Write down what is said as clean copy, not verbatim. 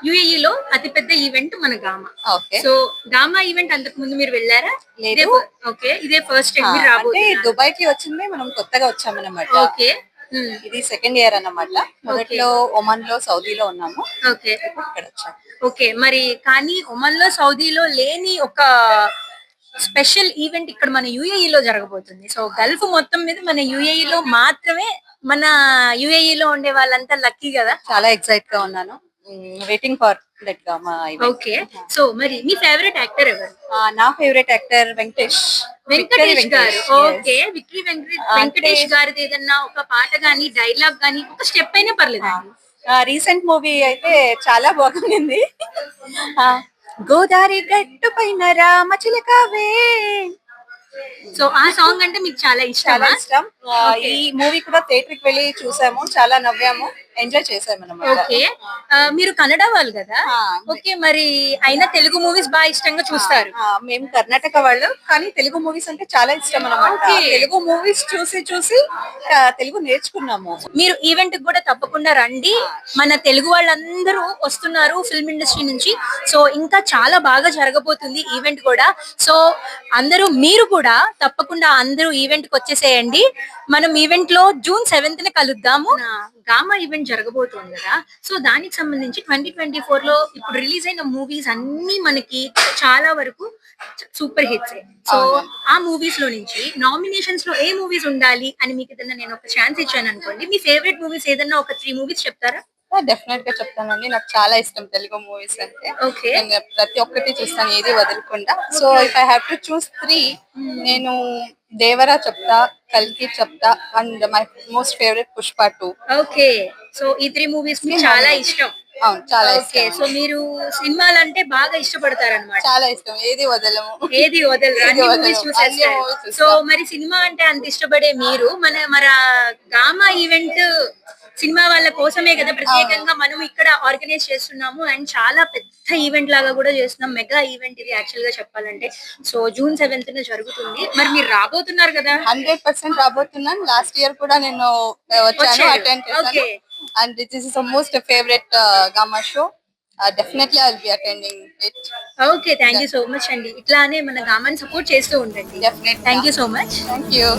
UAE లో అతిపెద్ద event మన gamma. Okay. So gamma event అంతకు ముందు మీరు వెళ్ళారా? లేదు. ఓకే, ఇదే ఫస్ట్ టైం మీరు అంటే రాబోతున్నారు. దుబాయ్ కి వచ్చింది మనం కొత్తగా వచ్చామన్నమాట. ఓకే. ఇది సెకండ్ ఇయర్ అన్నమాట. మొదట్లో ఒమన్ లో సౌదీలో ఉన్నాము. ఓకే. ఇప్పుడు ఇక్కడ వచ్చాము. ఓకే, మరి కానీ ఒమన్ లో సౌదీలో లేని ఒక స్పెషల్ ఈవెంట్ ఇక్కడ మన యుఏఈ లో జరగబోతుంది. సో గల్ఫ్ మొత్తం మీద మన యుఏఈ లో మాత్రమే, మన యుఏఈ లో ఉండే వాళ్ళంతా లక్కీ కదా. చాలా ఎక్సైట్ గా ఉన్నాను. Waiting for that gamma event. Okay, so మరి మీ ఫేవరెట్ యాక్టర్ ఎవరు? నా ఫేవరెట్ యాక్టర్ వెంకటేష్ గారు. ఓకే, విక్టరీ వెంకటేష్ గారిది ఏదన్నా ఒక పాట గానీ, డైలాగ్ గానీ, ఒక స్టెప్ అయినా పర్లేదు. రీసెంట్ మూవీ అయితే చాలా బాగుంది. గోదావరి గట్టు పైన రామచిలకవే. సో ఆ సాంగ్ అంటే మీకు చాలా చాలా ఇష్టం. ఈ మూవీ కూడా థియేటర్ కి వెళ్ళి చూసాము, చాలా నవ్వాము, ఎంజాయ్ చేసాము అన్నమాట. ఓకే, మీరు కన్నడ వాళ్ళు కదా. ఓకే, మరి అయినా తెలుగు మూవీస్ బాగా ఇష్టంగా చూస్తారు. మేము కర్ణాటక వాళ్ళు, కానీ తెలుగు మూవీస్ అంటే చాలా ఇష్టం అన్నమాట. తెలుగు మూవీస్ చూసి చూసి తెలుగు నేర్చుకున్నాము. మీరు ఈవెంట్ కూడా తప్పకుండా రండి. మన తెలుగు వాళ్ళందరూ వస్తున్నారు ఫిల్మ్ ఇండస్ట్రీ నుంచి. సో ఇంకా చాలా బాగా జరగబోతుంది ఈవెంట్ కూడా. సో అందరూ మీరు కూడా తప్పకుండా అందరూ ఈవెంట్ కి వచ్చేసేయండి. మనం ఈవెంట్ లో June 7th కలుద్దాము. గామా ఈవెంట్ జరగబోతుంది కదా. సో దానికి సంబంధించి 2024 లో ఇప్పుడు రిలీజ్ అయిన మూవీస్ అన్ని మనకి చాలా వరకు సూపర్ హిట్స్. సో ఆ మూవీస్ లో నుంచి నామినేషన్స్ లో ఏ మూవీస్ ఉండాలి అని మీకు ఏదైనా నేను ఒక ఛాన్స్ ఇచ్చాను అనుకోండి, మీ ఫేవరెట్ మూవీస్ ఏదైనా ఒక 3 మూవీస్ చెప్తారా? డెఫినెట్ గా చెప్తానండి. నాకు చాలా ఇష్టం తెలుగు మూవీస్ అంటే. ఓకే, నేను ప్రతి ఒక్కటి చూస్తాను, ఏది వదలకుండా. So if I have to choose 3, నేను దేవరా చెప్తా, కల్కి చెప్తా, and my most favourite Pushpa 2. Okay, so ఈ 3 మూవీస్ మీకు చాలా ఇష్టం. అవును, చాలా ఓకే, ఇష్టం. సో మీరు సినిమాలు అంటే బాగా ఇష్టపడతారన్నమాట. చాలా ఇష్టం, ఏది వదలము. ఏది వదలరు, అన్ని మూవీస్ చూసేస్తారు. సో మరి సినిమా అంటే అంత ఇష్టపడే మీరు మన గామా ఈవెంట్ సినిమా వాళ్ళ కోసమే కదా ప్రత్యేకంగా మనం ఇక్కడ ఆర్గనైజ్ చేస్తున్నాము. అండ్ చాలా పెద్ద ఈవెంట్ లాగా కూడా చేస్తున్నాం, మెగా ఈవెంట్ ఇది యాక్చువల్ గా చెప్పాలంటే. సో June 7th జరుగుతుంది. మరి మీరు రాబోతున్నారు కదా? 100% రాబోతున్నాను. లాస్ట్ ఇయర్ కూడా నేను వచ్చాను, అటెండ్ చేశాను. And this is the most favourite gamma show. Definitely I'll be attending it. Okay, thank you so much అండి. ఇట్లానే మన గామాని సపోర్ట్ చేస్తూ ఉండండి. Definitely. Thank you so much. Thank you.